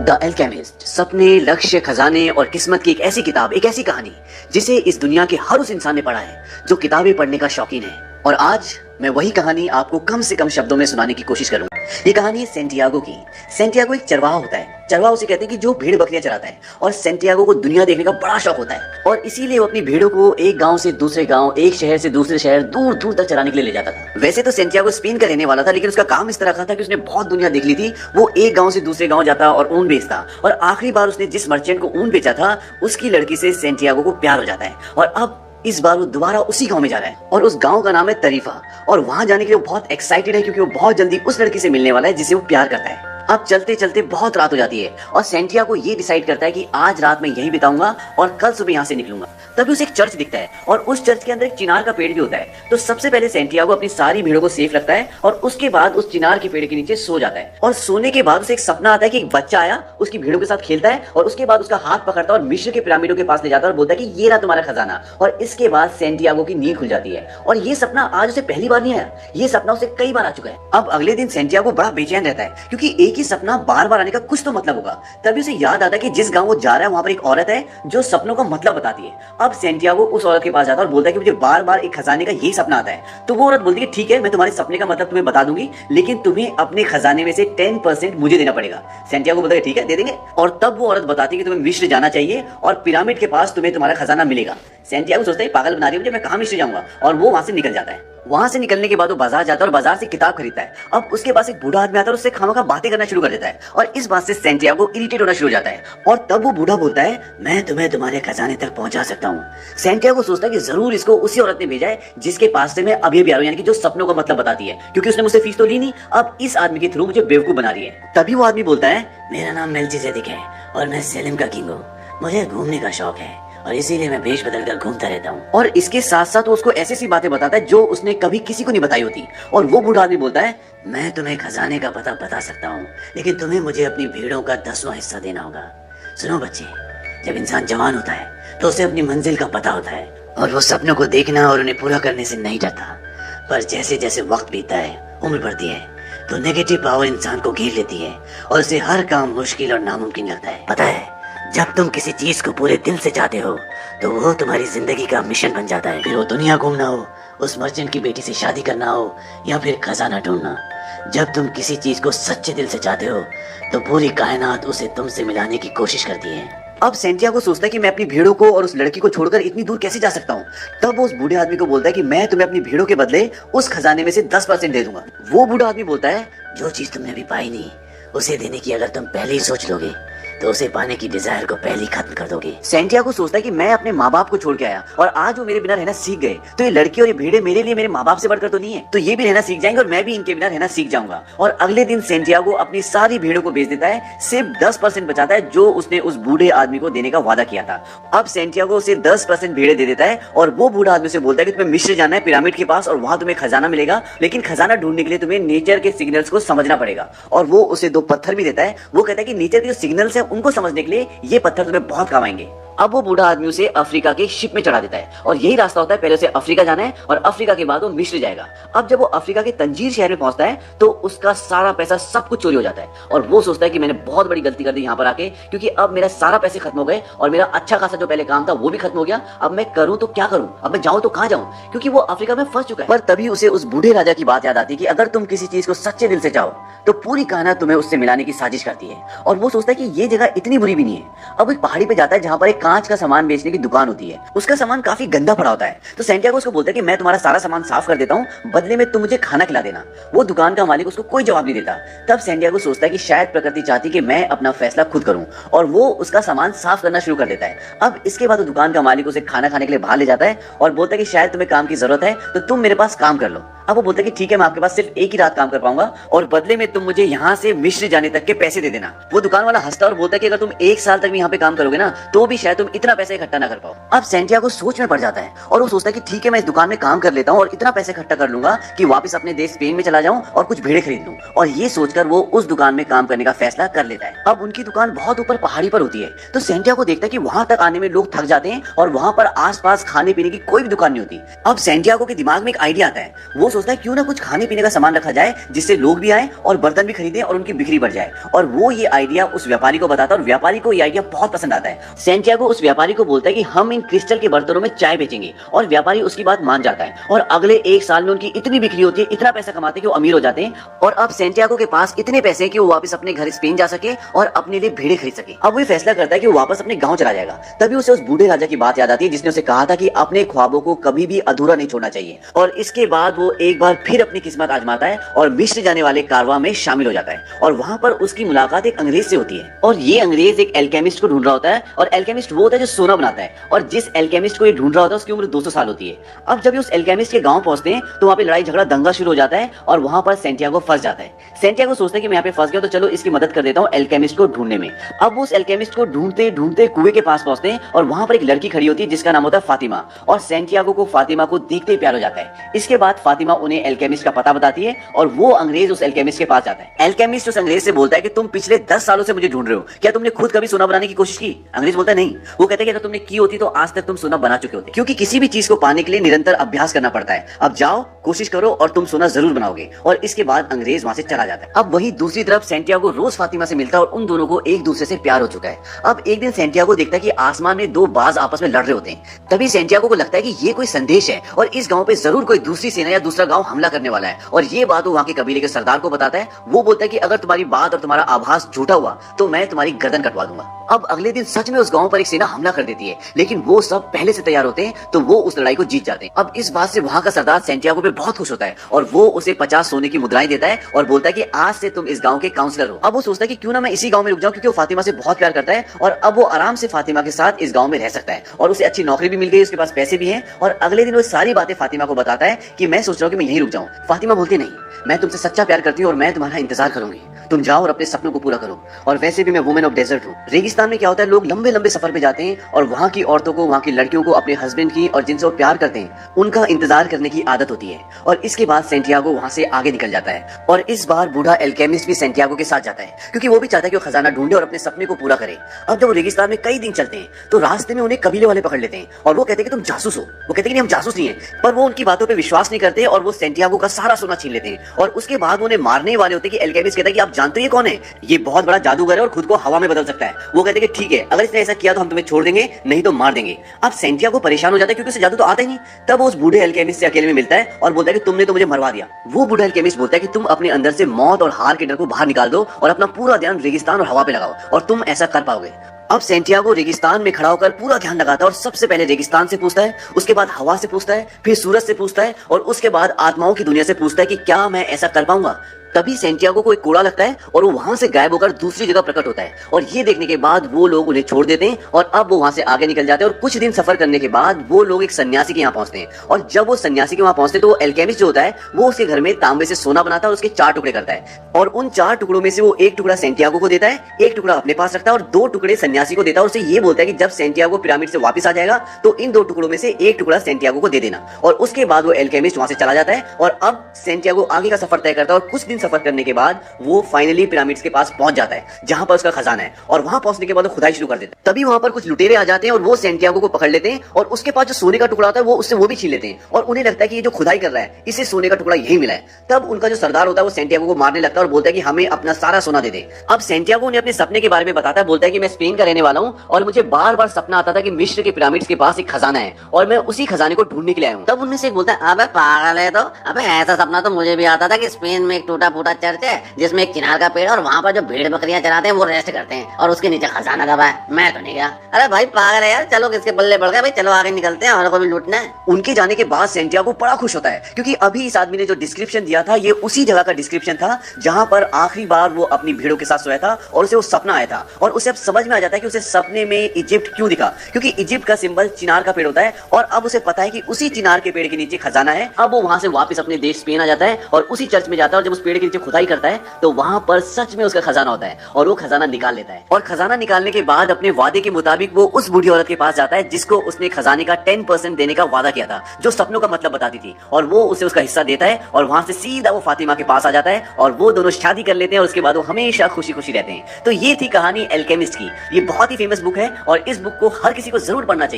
The alchemist, सपने, लक्ष्य, खजाने और किस्मत की एक ऐसी किताब, एक ऐसी कहानी जिसे इस दुनिया के हर उस इंसान ने पढ़ा है जो किताबें पढ़ने का शौकीन है। और आज मैं वही कहानी आपको कम से कम शब्दों में सुनाने की कोशिश करूंगा। ये कहानी है सेंटियागो की। सेंटियागो एक चरवाहा होता है। चरवाहा उसे कहते हैं कि जो भेड़ बकरियां चराता है। और सेंटियागो को दुनिया देखने का बड़ा शौक होता है और इसीलिए वो अपनी भेड़ों को एक गांव से दूसरे गांव, एक शहर से दूसरे शहर, दूर दूर तक चराने के लिए ले जाता था। वैसे तो सेंटियागो स्पेन का रहने वाला था, लेकिन उसका काम इस तरह का था कि उसने बहुत दुनिया देख ली थी। वो एक गांव से दूसरे गांव जाता और ऊन बेचता, और आखिरी बार उसने जिस मर्चेंट को ऊन बेचा था उसकी लड़की से सेंटियागो को प्यार हो जाता है। और अब इस बार वो दोबारा उसी गांव में जा रहा है और उस गांव का नाम है तरीफा। और वहां जाने के लिए वो बहुत एक्साइटेड है क्योंकि वो बहुत जल्दी उस लड़की से मिलने वाला है जिसे वो प्यार करता है। अब चलते चलते बहुत रात हो जाती है और सेंटियागो ये डिसाइड करता है कि आज रात मैं यहीं बिताऊंगा और कल सुबह यहाँ से निकलूंगा। तभी उसे एक चर्च दिखता है और उस चर्च के अंदर एक चिनार का पेड़ भी होता है। तो सबसे पहले सेंटियागो अपनी सारी भीड़ों को सेफ रखता है और उसके बाद उस चिनार के पेड़ के नीचे सो जाता है। और सोने के बाद उसे एक सपना आता है कि एक बच्चा आया, उसकी भीड़ों के साथ खेलता है और उसके बाद उसका हाथ पकड़ता है और मिस्र के पिरामिडों के पास ले जाता है और बोलता है कि ये रहा तुम्हारा खजाना। और इसके बाद सेंटियागो की नींद खुल जाती है। और ये सपना आज उसे पहली बार नहीं आया, ये सपना उसे कई बार आ चुका है। अब अगले दिन सेंटियागो बड़ा बेचैन रहता है क्योंकि एक ही सपना बार बार आने का कुछ तो मतलब होगा। तभी उसे याद आता है कि जिस गांव वो जा रहा है वहां पर एक औरत है जो सपनों का मतलब बताती है। अब सेंटियागो उस औरत के पास जाता है और बोलता है कि मुझे बार बार एक खजाने का यही सपना आता है। तो वो औरत बोलती है ठीक है, मैं तुम्हारे सपने का मतलब तुम्हें बता दूंगी, लेकिन तुम्हें अपने खजाने में से 10% मुझे देना पड़ेगा। सेंटियागो बोलता है ठीक है, दे देंगे। और तब वो औरत बताती है कि तुम्हें मिस्र जाना चाहिए और पिरामिड के पास तुम्हें तुम्हारा खजाना मिलेगा। सेंटियागो सोचता है पागल बना रही है मुझे, मैं कहां मिस्र जाऊंगा। और वो वहां से निकल जाता है। वहां से निकलने के बाद वो बाजार जाता है और बाजार से किताब खरीदता है। अब उसके पास एक बूढ़ा आदमी आता है और उससे खामखा बातें करना शुरू कर देता है और इस बात से सेंटियागो इरिटेट होना शुरू हो जाता है। और तब वो बूढ़ा बोलता है मैं तुम्हें तुम्हारे खजाने तक पहुंचा सकता हूँ। सेंटियागो सोचता है कि जरूर इसको उसी औरत ने भेजा है जिसके पास से मैं अभी अभी आ रहा हूं, यानी कि जो सपनों का मतलब बताती है, क्योंकि उसने मुझसे फीस तो ली नहीं। अब इस आदमी के थ्रू मुझे बेवकूफ बना रही है। तभी वो आदमी बोलता है मेरा नाम मेल्किसेदेक है और मैं सेलेम का किंग हूँ। मुझे घूमने का शौक है और इसीलिए मैं भेष बदल कर घूमता रहता हूँ। और इसके साथ साथ वो उसको ऐसी सी बातें बताता है जो उसने कभी किसी को नहीं बताई होती। और वो बूढ़ा आदमी बोलता है मैं तुम्हें खजाने का पता बता सकता हूँ, लेकिन तुम्हें मुझे अपनी भीड़ों का 10वां हिस्सा देना होगा। सुनो बच्चे, जब इंसान जवान होता है तो उसे अपनी मंजिल का पता होता है और वो सपनों को देखना और उन्हें पूरा करने से नहीं डरता। पर जैसे जैसे वक्त बीतता है, उम्र बढ़ती है, तो नेगेटिव पावर इंसान को घेर लेती है और उसे हर काम मुश्किल और नामुमकिन लगता है। पता है, जब तुम किसी चीज को पूरे दिल से चाहते हो तो वो तुम्हारी जिंदगी का मिशन बन जाता है। फिर वो दुनिया घूमना हो, उस मर्चेंट की बेटी से शादी करना हो या फिर खजाना ढूंढना। जब तुम किसी चीज को सच्चे दिल से चाहते हो तो पूरी कायनात उसे तुमसे मिलाने की कोशिश करती है। अब सेंटियागो सोचता है कि मैं अपनी भीड़ों को और उस लड़की को छोड़कर इतनी दूर कैसे जा सकता हूँ। तब वो उस बूढ़े आदमी को बोलता है कि मैं तुम्हें अपनी भीड़ों के बदले उस खजाने में से 10% दे दूंगा। वो बूढ़ा आदमी बोलता है जो चीज तुमने अभी पाई नहीं, उसे देने की अगर तुम पहले ही सोच लोगे तो उसे पाने की डिजायर को पहले ही खत्म कर दोगे। सेंटियागो सोचता है कि मैं अपने माँ बाप को छोड़ के आया और आज वो मेरे बिना रहना सीख गए, तो ये लड़की और ये भेड़े मेरे लिए मेरे माँ बाप से बढ़कर तो नहीं है, तो ये भी रहना सीख जाएंगे और मैं भी इनके बिना रहना सीख जाऊंगा। और अगले दिन सेंटियागो अपनी सारी भेड़ों को बेच देता है, सिर्फ 10% बचाता है जो उसने उस बूढ़े आदमी को देने का वादा किया था। अब सेंटियागो उसे 10% भेड़े दे देता है और वो बूढ़ा आदमी से बोलता है कि तुम्हें मिस्र जाना है पिरामिड के पास और वहां तुम्हें खजाना मिलेगा, लेकिन खजाना ढूंढने के लिए तुम्हें नेचर के सिग्नल्स को समझना पड़ेगा। और वो उसे 2 पत्थर भी देता है। वो कहता है कि नेचर के जो सिग्नल्स है उनको समझने के लिए ये पत्थर तुम्हें बहुत काम आएंगे। अब वो बूढ़ा आदमी उसे अफ्रीका के शिप में चढ़ा देता है और यही रास्ता होता है, पहले उसे अफ्रीका जाना है और अफ्रीका के बाद वो मिस्र जाएगा। अब जब वो अफ्रीका के तंजीर शहर में पहुंचता है तो उसका सारा पैसा सब कुछ चोरी हो जाता है और वो सोचता है कि मैंने बहुत बड़ी गलती कर दी यहाँ पर आके, क्योंकि अब मेरा सारा पैसे खत्म हो गए और मेरा अच्छा खासा जो पहले काम था वो भी खत्म हो गया। अब मैं करूँ तो क्या करूँ, अब मैं जाऊँ तो कहाँ जाऊँ, क्योंकि वो अफ्रीका में फंस चुका है। पर तभी उसे उस बूढ़े राजा की बात याद आती है कि अगर तुम किसी चीज को सच्चे दिल से चाहो तो पूरी कायनात तुम्हें उससे मिलाने की साजिश करती है। और वो सोचता है कि ये जगह इतनी बुरी भी नहीं है। अब एक पहाड़ी पे जाता है जहाँ पर एक कांच का सामान बेचने की दुकान होती है। उसका सामान काफी गंदा पड़ा होता है। तो सेंटियागो उसको बोलता है कि मैं तुम्हारा सारा सामान साफ कर देता हूँ, बदले में तुम मुझे खाना खिला देना। वो दुकान का मालिक उसको कोई जवाब नहीं देता। तब सेंटियागो सोचता है कि शायद प्रकृति चाहती कि मैं अपना फैसला खुद करूं और वो उसका सामान साफ करना शुरू कर देता है। अब इसके बाद दुकान का मालिक उसे खाना खाने के लिए बाहर ले जाता है और बोलता है कि शायद तुम्हें काम की जरूरत है तो तुम मेरे पास काम कर लो। अब वो बोलता है कि ठीक है, मैं आपके पास सिर्फ एक ही रात काम कर पाऊंगा और बदले में तुम मुझे यहाँ से मिस्र जाने तक के पैसे दे देना। वो दुकान वाला हंसता और बोलता है कि अगर तुम 1 साल तक भी यहाँ पे काम करोगे ना तो भी शायद तुम इतना पैसा इकट्ठा ना कर पाओ। अब सेंटियागो सोच में पड़ जाता है और वो सोचता है कि ठीक है, मैं इस दुकान में काम कर लेता हूँ और इतना पैसा इकट्ठा कर लूंगा कि वापस अपने देश स्पेन में चला जाऊं और कुछ भेड़े खरीद लूं। और ये सोचकर वो उस दुकान में काम करने का फैसला कर लेता है। अब उनकी दुकान बहुत ऊपर पहाड़ी पर होती है, तो सेंटियागो देखता है कि वहां तक आने में लोग थक जाते हैं और वहां पर आसपास खाने पीने की कोई भी दुकान नहीं होती। अब सेंटियागो के दिमाग में एक आइडिया आता है। वो सोचता है क्यों ना कुछ खाने पीने का सामान रखा जाए जिससे लोग भी आए और बर्तन भी खरीदें और उनकी बिक्री बढ़ जाए। और वो ये आइडिया उस व्यापारी को बताता है और व्यापारी को ये आइडिया बहुत पसंद आता है। सैंटियागो उस व्यापारी को बोलता है कि हम इन क्रिस्टल के बर्तनों में चाय बेचेंगे और व्यापारी उसकी बात मान जाता है और अगले 1 साल में उनकी इतनी बिक्री होती है, इतना पैसा कमाते हैं कि वो अमीर हो जाते हैं। और अब सैंटियागो के पास इतने पैसे हैं कि वो वापस अपने घर स्पेन जा सके और अपने लिए भेड़ें खरीद सके। अब वो ये फैसला करता है कि वो वापस अपने गांव चला जाएगा। तभी उसे उस बूढ़े राजा की बात याद आती है जिसने उसे कहा था कि अपने ख्वाबों को कभी भी अधूरा नहीं छोड़ना चाहिए। और इसके बाद वो एक बार फिर अपनी किस्मत आजमाता है और मिस्र जाने वाले कारवां में शामिल हो जाता है। और वहां पर उसकी मुलाकात एक अंग्रेज से होती है और ये अंग्रेज एक एल्केमिस्ट को ढूंढ रहा होता है। और एल्केमिस्ट वो होता है जो सोना बनाता है। और जिस एल्केमिस्ट को ये ढूंढ रहा होता है उसकी उम्र 200 साल होती है। अब जब ये उस एल्केमिस्ट के गांव पहुंचते हैं तो वहां पे लड़ाई झगड़ा दंगा शुरू हो जाता है और वहां पर सैंटियागो फंस जाता है। सैंटियागो सोचता है कि मैं यहाँ पे फंस गया तो चलो इसकी मदद कर देता हूँ एल्केमिस्ट को ढूंढने में। अब वो उस एल्केमिस्ट को ढूंढते ढूंढते कुएं के पास पहुंचते हैं और वहां पर एक लड़की खड़ी होती है जिसका नाम होता है फातिमा। और सैंटियागो को फातिमा को देखते ही प्यार हो जाता है। इसके बाद फातिमा उन्हें एल्केमिस्ट का पता बताती है और वो अंग्रेज उस एल्केमिस्ट के पास जाता है। एल्केमिस्ट उस अंग्रेज से बोलता है कि तुम पिछले 10 सालों से मुझे ढूंढ रहे हो, क्या तुमने खुद कभी सोना बनाने की कोशिश की? अंग्रेज बोलता है नहीं। वो कहते हैं कि अगर तुमने की होती तो आज तक तुम सोना बना चुके होते, क्योंकि किसी भी चीज को पाने के लिए निरंतर अभ्यास करना पड़ता है। अब जाओ, कोशिश करो और तुम सोना जरूर बनाओगे। और इसके बाद अंग्रेज वहां से चला जाता है। अब वही दूसरी तरफ सैंटियागो रोज फातिमा से मिलता है और उन दोनों को एक दूसरे से प्यार हो चुका है। अब एक दिन सैंटियागो देखता है कि आसमान में 2 बाज आपस में लड़ रहे होते हैं। तभी सैंटियागो को लगता है कि ये कोई संदेश है और इस गांव पे जरूर कोई दूसरी सेना या दूसरा गांव हमला करने वाला है। और ये बात वो वहां के कबीले के सरदार को बताता है। वो बोलता है कि अगर तुम्हारी बात और तुम्हारा आभास झूठा हुआ तो मैं तुम्हारी गर्दन कटवा दूंगा। अब अगले दिन सच में उस गांव पर एक सेना हमला कर देती है, लेकिन वो सब पहले से तैयार होते हैं तो वो उस लड़ाई को जीत जाते हैं। अब इस बात से वहां का सरदार सैंटियागो पे बहुत खुश होता है और वो उसे 50 सोने की मुद्राएं देता है और बोलता है कि आज से तुम इस गांव के काउंसलर हो। अब वो सोचता है कि क्यों ना मैं इसी गांव में रुक जाऊं, क्योंकि वो फातिमा से बहुत प्यार करता है और अब वो आराम से फातिमा के साथ इस गांव में रह सकता है। और उसे अच्छी नौकरी भी मिल गई, उसके पास पैसे भी हैं। और अगले दिन वो सारी बातें फातिमा को बताता है कि मैं सोच रहा हूँ कि मैं यहीं रुक जाऊं। फातिमा बोलती नहीं, मैं तुमसे सच्चा प्यार करती हूँ और मैं तुम्हारा इंतजार करूंगी। तुम जाओ और अपने सपनों को पूरा करो। और वैसे भी मैं वुमेन ऑफ डेजर्ट हूँ। रेगिस्तान में क्या होता है, लोग लंबे लंबे सफर पे जाते हैं और वहाँ की औरतों को, वहाँ की लड़कियों को अपने हस्बैंड की और जिनसे वो प्यार करते हैं उनका इंतजार करने की आदत होती है। और इसके बाद सैंटियागो वहाँ से आगे निकल जाता है। और इस बार बूढ़ा एल्केमिस्ट भी सैंटियागो के साथ जाता है, क्योंकि वो भी चाहता है कि वो खजाना ढूंढे और अपने सपने को पूरा करे। अब जब वो रेगिस्तान में कई दिन चलते हैं तो रास्ते में उन्हें कबीले वाले पकड़ लेते हैं और वो कहते हैं कि तुम जासूस हो। वो कहते हैं कि हम जासूस नहीं है, पर वो उनकी बातों पर विश्वास नहीं करते और वो सैंटियागो का सारा सोना छीन लेते हैं। और उसके बाद उन्हें मारने वाले होते हैं कि एल्केमिस्ट कहता है कि आप जानते हो ये कौन है? ये बहुत बड़ा जादूगर है और खुद को हवा में बदल सकता है। वो कहते हैं कि ठीक है, अगर इसने ऐसा किया तो हम तुम्हें छोड़ देंगे, नहीं तो मार देंगे। अब सैंटियागो परेशान हो जाता है क्योंकि उसे जादू तो आता ही नहीं। तब वो उस बूढ़े एल्केमिस्ट से अकेले में मिलता है और बोलता है कि तुमने तो मुझे मरवा दिया। वो बूढ़ा एल्केमिस्ट बोलता है कि तुम अपने अंदर से मौत और हार के डर को बाहर निकाल दो और अपना पूरा ध्यान रेगिस्तान और हवा पे लगाओ और तुम ऐसा कर पाओगे। अब सैंटियागो रेगिस्तान में खड़ा होकर पूरा ध्यान लगाता है और सबसे पहले रेगिस्तान से पूछता है, उसके बाद हवा से पूछता है, फिर सूरज से पूछता है और उसके बाद आत्माओं की दुनिया से पूछता है कि क्या मैं ऐसा कर पाऊंगा। तभी सैंटियागो को एक कोड़ा लगता है और वो वहां से गायब होकर दूसरी जगह प्रकट होता है। और ये देखने के बाद वो लोग उन्हें छोड़ देते हैं और अब वो वहां से आगे निकल जाते हैं। और कुछ दिन सफर करने के बाद वो लोग एक सन्यासी के यहाँ पहुंचते हैं। और जब वो सन्यासी के वहां पहुंचते तो वो एल्केमिस्ट जो होता है वो उसके घर में तांबे से सोना बनाता है और उसके 4 टुकड़े करता है। और उन 4 टुकड़ों में से वो एक टुकड़ा सैंटियागो को देता है, एक टुकड़ा अपने पास रखता है और 2 टुकड़े सन्यासी को देता है। और उसे ये बोलता है कि जब सैंटियागो पिरामिड से वापस आ जाएगा तो इन 2 टुकड़ों में से एक टुकड़ा सैंटियागो को दे देना। और उसके बाद वो एल्केमिस्ट वहां से चला जाता है और अब सैंटियागो आगे का सफर तय करता है। और कुछ दिन सफर करने के बाद वो फाइनली पिरामिड्स के पास पहुंच जाता है जहां पर उसका खजाना है। और वहां पहुंचने के बाद वो खुदाई शुरू कर देता है। तभी वहां पर कुछ लुटेरे आ जाते हैं और वो सैंटियागो को पकड़ लेते हैं और उसके पास जो सोने का टुकड़ा होता है वो उससे वो भी छीन लेते हैं। और उन्हें लगता है कि ये जो खुदाई कर रहा है इसे सोने का टुकड़ा यही मिला है। तब उनका जो सरदार होता है वो सैंटियागो को मारने लगता है और बोलता है कि हमें अपना सारा सोना दे दे। अब सैंटियागो उन्हें अपने सपने के बारे में बताता है, बोलता है कि मैं स्पेन का रहने वाला हूँ और मुझे बार बार सपना आता था कि मिस्र के पिरामिड्स के पास एक खजाना है और मैं उसी खजाने को ढूंढने के लिए आया हूँ। तब उनमें से एक बोलता है, अबे पागल है तो, अबे ऐसा सपना तो मुझे भी आता था कि स्पेन में एक टूटा फूटा चर्च है जिसमें एक चिनार का पेड़ और वहाँ पर जो भेड़ बकरियां चराते हैं वो रेस्ट करते हैं और उसके नीचे खजाना दबा है। मैं तो नहीं गया। अरे भाई पागल है यार, चलो किसके बल्ले पड़ गए भाई, चलो आगे निकलते हैं, हमारे को भी लूटना है। उनके जाने के बाद सैंटियागो बड़ा खुश होता है क्योंकि अभी इस आदमी ने जो डिस्क्रिप्शन दिया था ये उसी जगह का डिस्क्रिप्शन था जहां पर आखिरी बार वो अपनी भेड़ों के साथ सोया था और उसे वो सपना आया था। और उसे अब समझ में आ जाता है कि उसे सपने में इजिप्ट क्यों दिखा, क्योंकि इजिप्ट का सिंबल चिनार का पेड़ होता है। और अब उसे पता है कि उसी चिनार के पेड़ के नीचे खजाना है। अब वो वहां से वापस अपने देश स्पेन आ जाता है और उसी चर्च में जाता है और जब उस पेड़ के नीचे खुदाई करता है तो वहां पर सच में उसका खजाना होता है और वो खजाना निकाल लेता है। और खजाना निकालने के बाद अपने वादे के मुताबिक वो उस बूढ़ी औरत के पास जाता है जिसको उसने खजाने का 10% देने का वादा किया था, जो सपनों का मतलब बताती थी। और वो उसे उसका हिस्सा देता है और वहां से सीधा वो फातिमा के पास आ जाता है और वो दोनों शादी कर लेते हैं और उसके बाद वो हमेशा खुशी खुशी रहते हैं। तो ये थी कहानी एल्केमिस्ट की। ये बहुत ही फेमस बुक है और इस बुक को हर किसी को जरूर पढ़ना चाहिए।